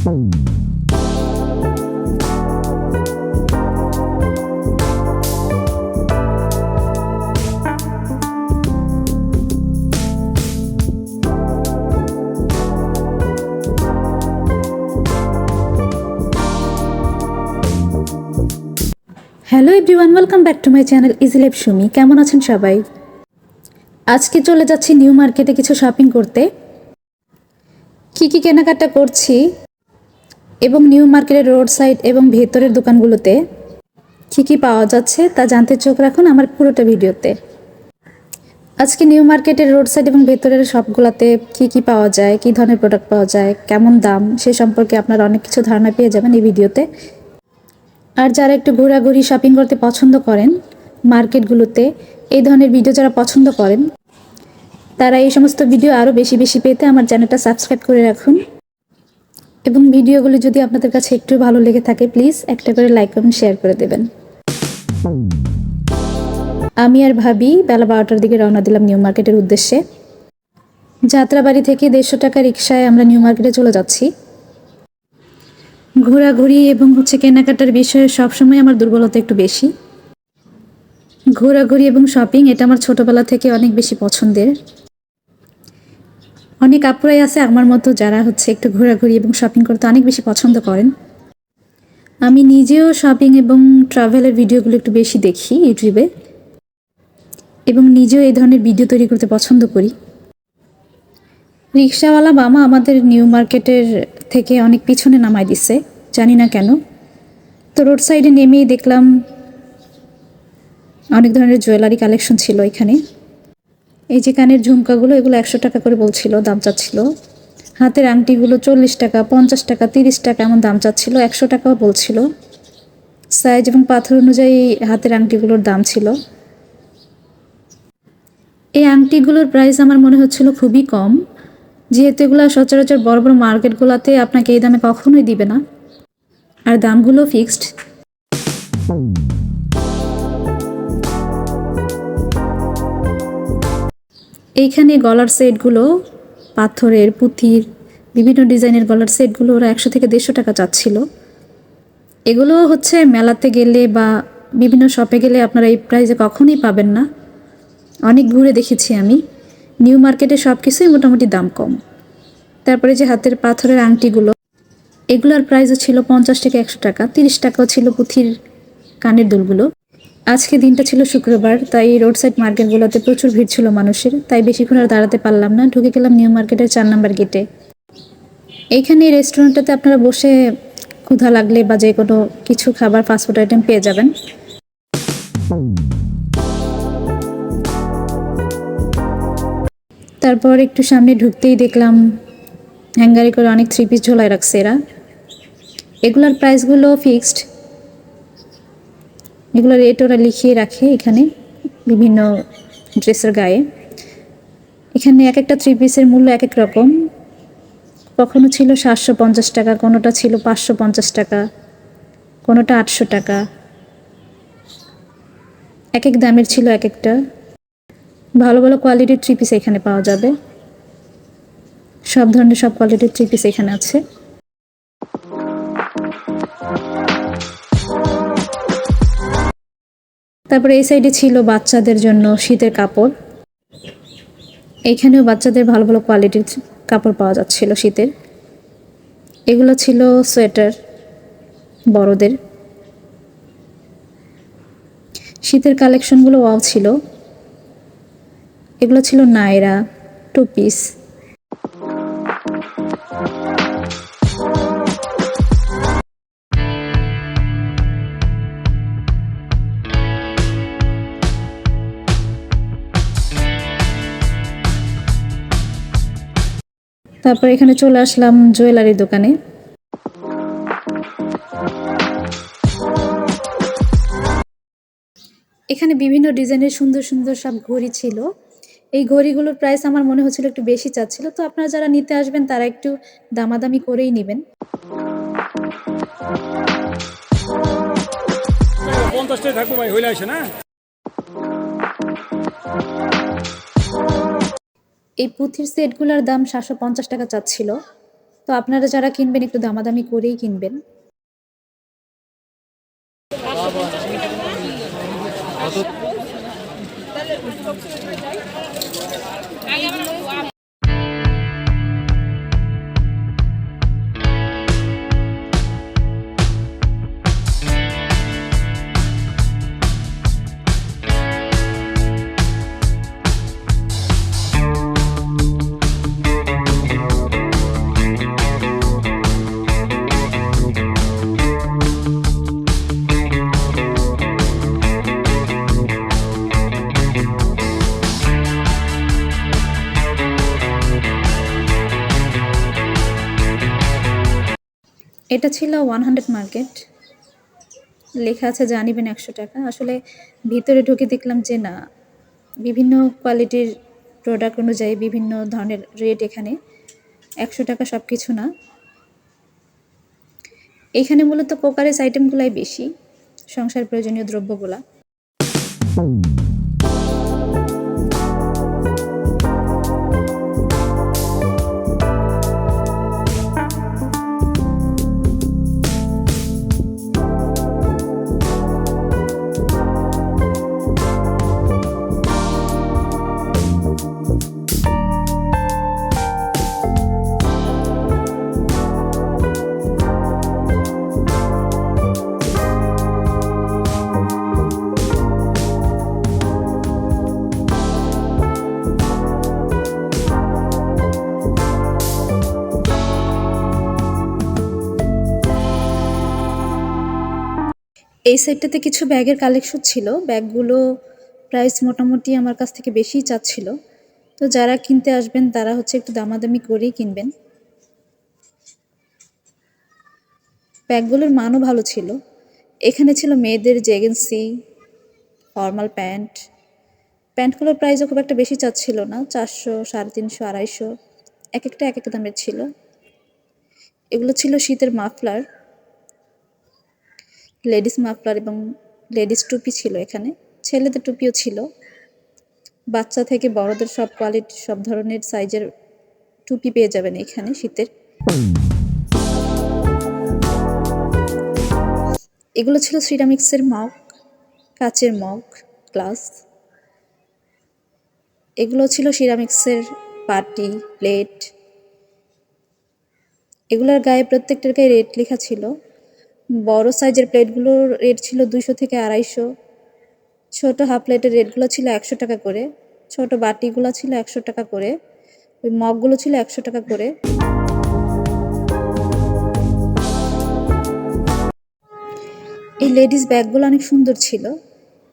Hello everyone, welcome back to my channel easy life Sumi. কেমন আছেন সবাই? আজকে চলে যাচ্ছি নিউ মার্কেটে কিছু শপিং করতে। কি কি কেনাকাটা করছি এবং নিউ মার্কেটের রোড সাইড এবং ভেতরের দোকানগুলোতে কি কি পাওয়া যাচ্ছে তা জানতে চোখ রাখুন আমার পুরোটা ভিডিওতে। আজকে নিউ মার্কেটের রোড সাইড এবং ভেতরের শপগুলোতে কি কি পাওয়া যায়, কি ধরনের প্রোডাক্ট পাওয়া যায়, কেমন দাম, সে সম্পর্কে আপনারা অনেক কিছু ধারণা পেয়ে যাবেন এই ভিডিওতে। আর যারা একটু ঘোরাঘুরি শপিং করতে পছন্দ করেন মার্কেটগুলোতে, এই ধরনের ভিডিও যারা পছন্দ করেন তারা এই সমস্ত ভিডিও আরও বেশি বেশি পেতে আমার চ্যানেলটা সাবস্ক্রাইব করে রাখুন। এবং ভিডিওগুলি যদি আপনাদের কাছে একটু ভালো লেগে থাকে প্লিজ একটা করে লাইক কমেন্ট শেয়ার করে দেবেন। আমি আর ভাবি বেলা 12টার দিকে রওনা দিলাম নিউ মার্কেটের উদ্দেশ্যে। যাত্রাবাড়ি থেকে 150 টাকা রিক্সায় আমরা নিউ মার্কেটে চলে যাচ্ছি। ঘোরাঘুরি এবং কেনাকাটার বিষয়ে সবসময় আমার দুর্বলতা একটু বেশি। ঘোরাঘুরি এবং শপিং এটা আমার ছোটোবেলা থেকে অনেক বেশি পছন্দের। অনেক আপুরাই আছে আমার মতো যারা একটু ঘোরাঘুরি এবং শপিং করতে অনেক বেশি পছন্দ করেন। আমি নিজেও শপিং এবং ট্রাভেলের ভিডিওগুলো একটু বেশি দেখি ইউটিউবে এবং নিজেও এই ধরনের ভিডিও তৈরি করতে পছন্দ করি। রিক্সাওয়ালা মামা আমাদের নিউ মার্কেটের থেকে অনেক পিছনে নামাই দিছে, জানি না কেন। তো রোড সাইডে নেমেই দেখলাম অনেক ধরনের জুয়েলারি কালেকশন ছিল এখানে। এই যে কানের ঝুমকাগুলো, এগুলো 100 টাকা করে বলছিল, দাম চাচ্ছিল। হাতের আংটিগুলো 40 টাকা, 50 টাকা, 30 টাকা এমন দাম চাচ্ছিল, 100 টাকাও বলছিল। সাইজ এবং পাথর অনুযায়ী হাতের আংটিগুলোর দাম ছিল। এই আংটিগুলোর প্রাইস আমার মনে হচ্ছিল খুবই কম, যেহেতু এগুলো সচরাচর বড় বড় মার্কেটগুলোতে আপনাকে এই দামে কখনোই দিবে না, আর দামগুলো ফিক্সড। এইখানে গলার সেটগুলো পাথরের, পুঁথির, বিভিন্ন ডিজাইনের গলার সেটগুলো ওরা 100 থেকে 150 টাকা চাচ্ছিল। এগুলো মেলাতে গেলে বা বিভিন্ন শপে গেলে আপনারা এই প্রাইসে কখনোই পাবেন না। অনেক ঘুরে দেখেছি আমি, নিউ মার্কেটে সব কিছুই মোটামুটি দাম কম। তারপরে যে হাতের পাথরের আংটিগুলো, এগুলোর প্রাইসও ছিল 50 থেকে 100 টাকা, 30 টাকাও ছিল পুঁথির কানের দুলগুলো। আজকে দিনটা ছিল শুক্রবার, তাই রোড সাইড মার্কেটগুলোতে প্রচুর ভিড় ছিল মানুষের, তাই বেশিক্ষণ আর দাঁড়াতে পারলাম না। ঢুকে গেলাম নিউ মার্কেটের 4 নম্বর গেটে। এইখানে এই রেস্টুরেন্টটাতে আপনারা বসে ক্ষুধা লাগলে বা যে কোনো কিছু খাবার ফাস্টফুড আইটেম পেয়ে যাবেন। তারপর একটু সামনে ঢুকতেই দেখলাম হ্যাঙ্গারি করে অনেক 3 পিস ঝোলায় রাখছে এরা। এগুলোর প্রাইসগুলো ফিক্সড, এগুলো রেট ওরা লিখিয়ে রাখে এখানে বিভিন্ন ড্রেসের গায়ে। এখানে এক একটা 3 পিসের মূল্য এক এক রকম, কখনো ছিল 750 টাকা, কোনোটা ছিল 550 টাকা, কোনোটা 800 টাকা। এক এক দামের ছিল এক একটা। ভালো ভালো কোয়ালিটির 3 পিস এখানে পাওয়া যাবে, সব ধরনের সব কোয়ালিটির 3 পিস এখানে আছে। তারপরে এই সাইডে ছিল বাচ্চাদের জন্য শীতের কাপড়। এইখানেও বাচ্চাদের ভালো ভালো কোয়ালিটির কাপড় পাওয়া যাচ্ছিল শীতের। এগুলো ছিল সোয়েটার বড়দের। শীতের কালেকশনগুলো ওয়াও ছিল। এগুলো ছিল নায়রা, 2 পিস। তারপর এখানে চলে আসলাম জুয়েলারি দোকানে। এখানে বিভিন্ন ডিজাইনের সুন্দর সুন্দর সব ঘড়ি ছিল। এই ঘড়িগুলোর প্রাইস আমার মনে হচ্ছিল একটু বেশি চাচ্ছিল, তো আপনারা যারা নিতে আসবেন তারা একটু দামাদামি করেই নেবেন। 50টাই থাকবো ভাই, হইলে আসে না। এই পুঁথির সেটগুলোর দাম 750 টাকা চাচ্ছিল। তো আপনারা যারা কিনবেন একটু দামাদামি করেই কিনবেন। এটা ছিল 100 মার্কেট, লেখা আছে যা নিবেন 100 টাকা। আসলে ভিতরে ঢুকে দেখলাম যে না, বিভিন্ন কোয়ালিটির প্রোডাক্ট অনুযায়ী বিভিন্ন ধরনের রেট এখানে। 100 টাকা সব কিছু না। এখানে মূলত কোকারেজ আইটেমগুলাই বেশি, সংসার প্রয়োজনীয় দ্রব্যগুলা। এই সাইডটাতে কিছু ব্যাগের কালেকশন ছিল। ব্যাগগুলো প্রাইস মোটামুটি আমার কাছ থেকে বেশিই চাচ্ছিল। তো যারা কিনতে আসবেন তারা হচ্ছে একটু দামাদামি করেই কিনবেন। ব্যাগগুলোর মানও ভালো ছিল। এখানে ছিল মেয়েদের জেগেন্সি, ফর্মাল প্যান্ট। প্যান্টগুলোর প্রাইসও খুব একটা বেশি চাচ্ছিল না, 400, 350, 250, এক একটা এক এক দামের ছিল। এগুলো ছিল শীতের মাফলার, লেডিস মাফলার এবং লেডিস টুপি ছিল এখানে। ছেলেদের টুপিও ছিল। বাচ্চা থেকে বড়দের সব কোয়ালিটি, সব ধরনের সাইজের টুপি পেয়ে যাবেন এখানে শীতের। এগুলো ছিল সিরামিক্সের মগ, কাচের মগ, গ্লাস। এগুলো ছিল সিরামিক্সের বাটি, প্লেট। এগুলোর গায়ে প্রত্যেকটার গায়ে রেট লেখা ছিল। বড় সাইজের প্লেটগুলোর রেট ছিল 200 থেকে 250। ছোট হাফ প্লেটের রেটগুলো ছিল 100 টাকা করে। ছোট বাটিগুলো ছিল 100 টাকা করে। ওই মগগুলো ছিল 100 টাকা করে। এই লেডিস ব্যাগগুলো অনেক সুন্দর ছিল।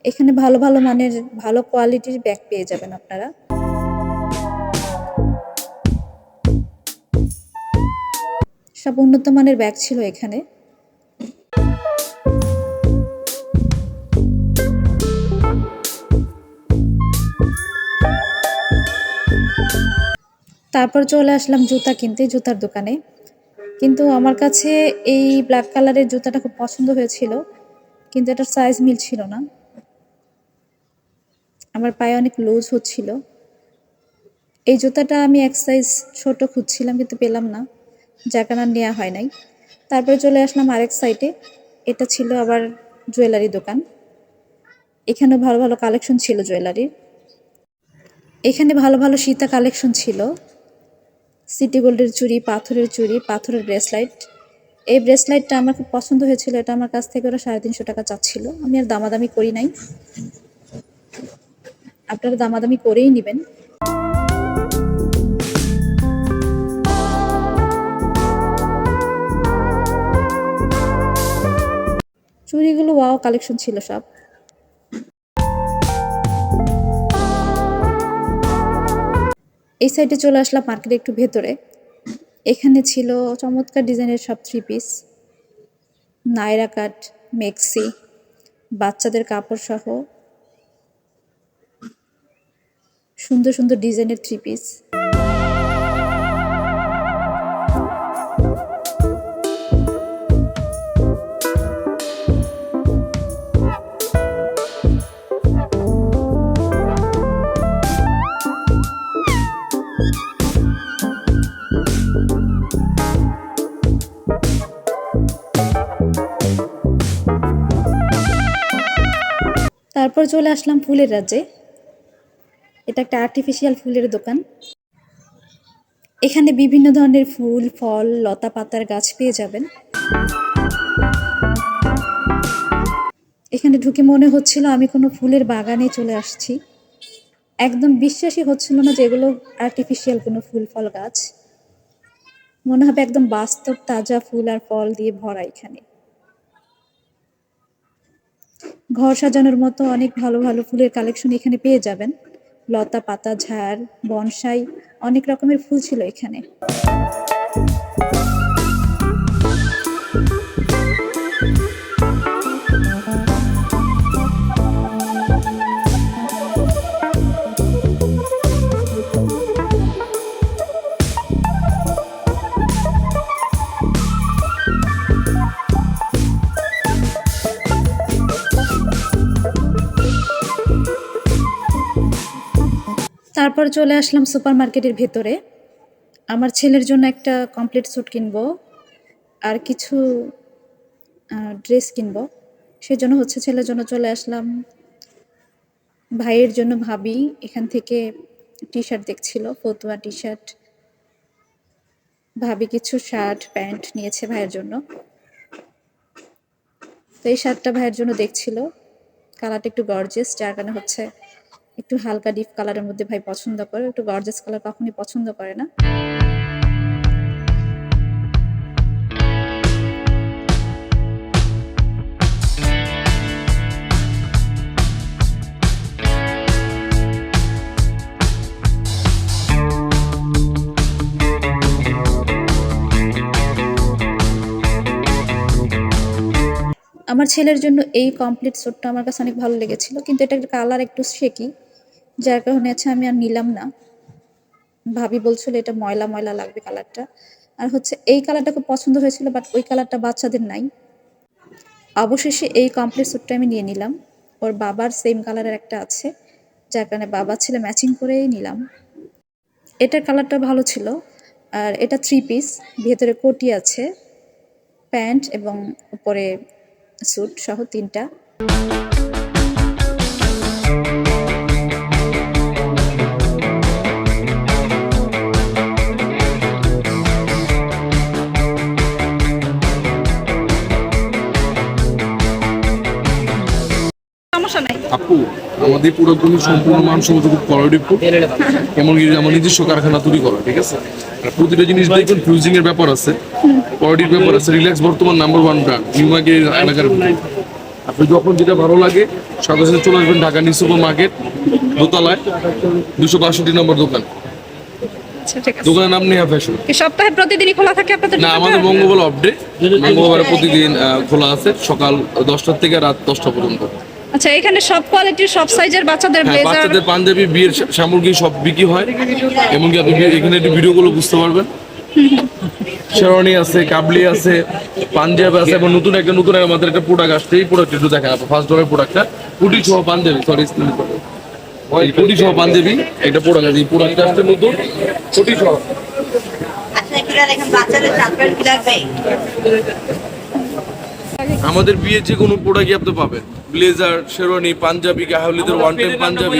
এখানে ভালো ভালো মানের, ভালো কোয়ালিটির ব্যাগ পেয়ে যাবেন আপনারা। সব উন্নত মানের ব্যাগ ছিল এখানে। তারপর চলে আসলাম জুতা কিনতে, জুতার দোকানে। কিন্তু আমার কাছে এই ব্ল্যাক কালারের জুতাটা খুব পছন্দ হয়েছিল, কিন্তু এটার সাইজ মিলছিল না। আমার পায়ে অনেক লুজ হচ্ছিল। এই জুতাটা আমি এক সাইজ ছোট খুঁজছিলাম কিন্তু পেলাম না, যার কারণে নেওয়া হয় নাই। তারপরে চলে আসলাম আরেক সাইডে। এটা ছিল আবার জুয়েলারি দোকান। এখানেও ভালো ভালো কালেকশন ছিল জুয়েলারির। এখানে ভালো ভালো সীতা কালেকশন ছিল। সিটি গোল্ডের চুড়ি, পাথরের চুড়ি, পাথরের ব্রেসলাইট। এই ব্রেসলাইটটা আমার খুব পছন্দ হয়েছিল। এটা আমার কাছ থেকে ওরা 350 টাকা চাচ্ছিল। আমি আর দামাদামি করি নাই। আপনারা দামাদামি করেই নেবেন। চুড়িগুলো ওয়াও কালেকশন ছিল সব। এই সাইডে চলে আসলাম মার্কেটে একটু ভেতরে। এখানে ছিল চমৎকার ডিজাইনের সব 3 পিস, নায়রা কাট, মেক্সি, বাচ্চাদের কাপড় সহ সুন্দর সুন্দর ডিজাইনের 3 পিস। তারপর চলে আসলাম ফুলের রাজ্যে। এটা একটা আর্টিফিশিয়াল ফুলের দোকান। এখানে বিভিন্ন ধরনের ফুল, ফল, লতা পাতার গাছ পেয়ে যাবেন। এখানে ঢুকে মনে হচ্ছিল আমি কোনো ফুলের বাগানে চলে আসছি। একদম বিশ্বাসই হচ্ছিল না যে এগুলো আর্টিফিশিয়াল কোনো ফুল ফল গাছ। মনে হবে একদম বাস্তব তাজা ফুল আর ফল দিয়ে ভরা এখানে। ঘর সাজানোর মতো অনেক ভালো ভালো ফুলের কালেকশন এখানে পেয়ে যাবেন। লতা পাতা, ঝাড়, বনসাই, অনেক রকমের ফুল ছিল এখানে। তারপর চলে আসলাম সুপার মার্কেটের ভেতরে। আমার ছেলের জন্য একটা কমপ্লিট স্যুট কিনবো আর কিছু ড্রেস কিনবো। সেজন্য হচ্ছে ছেলের জন্য চলে আসলাম। ভাইয়ের জন্য ভাবি এখান থেকে টি শার্ট দেখছিল, ফতুয়া টি শার্ট। ভাবি কিছু শার্ট প্যান্ট নিয়েছে ভাইয়ের জন্য। তো এই শার্টটা ভাইয়ের জন্য দেখছিল, কালারটা একটু গর্জিয়াস, যার কারণে হচ্ছে একটু হালকা ডিপ কালারের মধ্যে ভাই পছন্দ করে, একটু গর্জিয়াস কালার কখনই পছন্দ করে না। আমার ছেলের জন্য এই কমপ্লিট স্যুটটা আমার কাছে অনেক ভালো লেগেছিল, কিন্তু এটার কালার একটু শেকি, যার কারণে হচ্ছে আমি আর নিলাম না। ভাবি বলছিল এটা ময়লা ময়লা লাগবে কালারটা, আর হচ্ছে এই কালারটা খুব পছন্দ হয়েছিল, বাট ওই কালারটা বাচ্চাদের নাই। অবশেষে এই কমপ্লিট স্যুটটা আমি নিয়ে নিলাম। ওর বাবার সেম কালারের একটা আছে, যার কারণে বাবা ছেলে ম্যাচিং করেই নিলাম। এটার কালারটা ভালো ছিল। আর এটা 3 পিস, ভেতরে কোটি আছে, প্যান্ট এবং উপরে স্যুট সহ 3টা। সমস্যা নাই আপু, আমাদের পুরোপুরি সম্পূর্ণ মানসম্মত কোয়ালিটি ফুড, এমনকি আমার নিজস্ব কারখানা তৈরি করা, ঠিক আছে। আর প্রতিটা জিনিস দেখবেন ফিউজিং এর ব্যাপার আছে, কোয়ালিটির ব্যাপার আছে। রিল্যাক্স বর্তমান নাম্বার 1 ব্র্যান্ড নিউ মার্কেট এলাকার ভিতরে। আপনি যখন যেটা ভালো লাগে সাথে সাথে চলে আসবেন ঢাকা নিউ সুপার মার্কেট, দোতলায় 262 নম্বর দোকান। আচ্ছা ঠিক আছে। দোকানের নাম নেহা ফ্যাশন। এই সপ্তাহে প্রতিদিনই খোলা থাকে আপনাদের না, দোকানটা? আমাদের মঙ্গলবার অফ ডে, মঙ্গলবার প্রতিদিন খোলা আছে সকাল 10টা থেকে রাত 10টা পর্যন্ত। আচ্ছা, এখানে সব কোয়ালিটির সব সাইজের বাচ্চাদের হ্যাঁ, ব্লেজার, বাচ্চাদের পাঞ্জাবি, বিয়ের সামগ্রী সব বিক্রি হয়। এমনকি আপনি এখানে একটু ভিডিওগুলো বুঝতে পারবেন। শেরওয়ানি আছে, কাবলি আছে, পাঞ্জাবি আছে, এবং নতুন আমাদের একটা প্রোডাক্ট আসছে। এই প্রোডাক্ট একটু দেখেন, ফার্স্ট ডোরের প্রোডাক্টটা কুটি সহ পাঞ্জাবি, সরি এই কুটি সহ পাঞ্জাবি, এটা প্রোডাক্ট আছে। এই প্রোডাক্টটা আসছে নতুন কুটি সহ। আমাদের বিয়ের যে কোনো প্রোডাক্টই আপনি পাবেন, ব্লেজার, শেরওয়ানি, পাঞ্জাবি, গাহলিদের ওয়ান টাইম পাঞ্জাবি।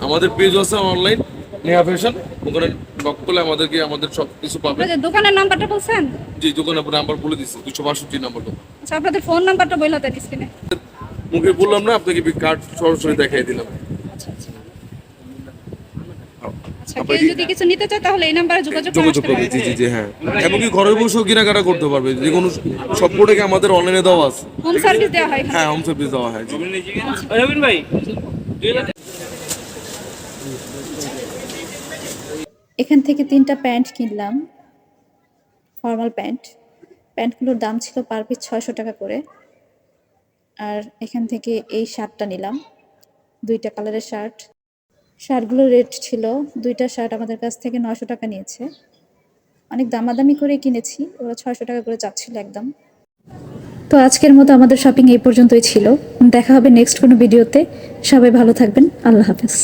আমাদের পেজ আছে অনলাইন নেহা ফ্যাশন, ওখানে লক করলে আমাদের সব কিছু পাবেন। আপনাদের দোকানের নাম্বারটা বলছেন? জি, দোকানে আপনার নাম্বার বলে দিচ্ছি, 262 নম্বর দোকান। আচ্ছা, আপনাদের ফোন নাম্বারটা বলতে দেন স্ক্রিনে। মুখে বললাম না, আপনাকে কার্ড সরাসরি দেখাই দিলাম। আচ্ছা, কেউ যদি কিছু নিতে চায় তাহলে এই নাম্বারে যোগাযোগ করবে। জি জি জি, হ্যাঁ। এমনকি ঘরে বসেও কেনাকাটা করতে পারবে, যে কোনো সব প্রোডাক্ট আমাদের অনলাইনে দেওয়া আছে। হোম সার্ভিস দেওয়া হয়? হ্যাঁ, হোম সার্ভিস দেওয়া হয়। রবিন ভাই, এখান থেকে 3টা প্যান্ট কিনলাম, ফর্মাল প্যান্ট। প্যান্টগুলোর দাম ছিল পার পিস 600 টাকা করে। আর এখান থেকে এই শার্টটা নিলাম, 2টা কালারের শার্ট। শার্টগুলোর রেট ছিল, 2টা শার্ট আমাদের কাছ থেকে 900 টাকা নিয়েছে। অনেক দামাদামি করে কিনেছি, ওরা 600 টাকা করে চাচ্ছিল একদম। তো আজকের মতো আমাদের শপিং এই পর্যন্তই ছিল। দেখা হবে নেক্সট কোনো ভিডিওতে। সবাই ভালো থাকবেন, আল্লাহ হাফেজ।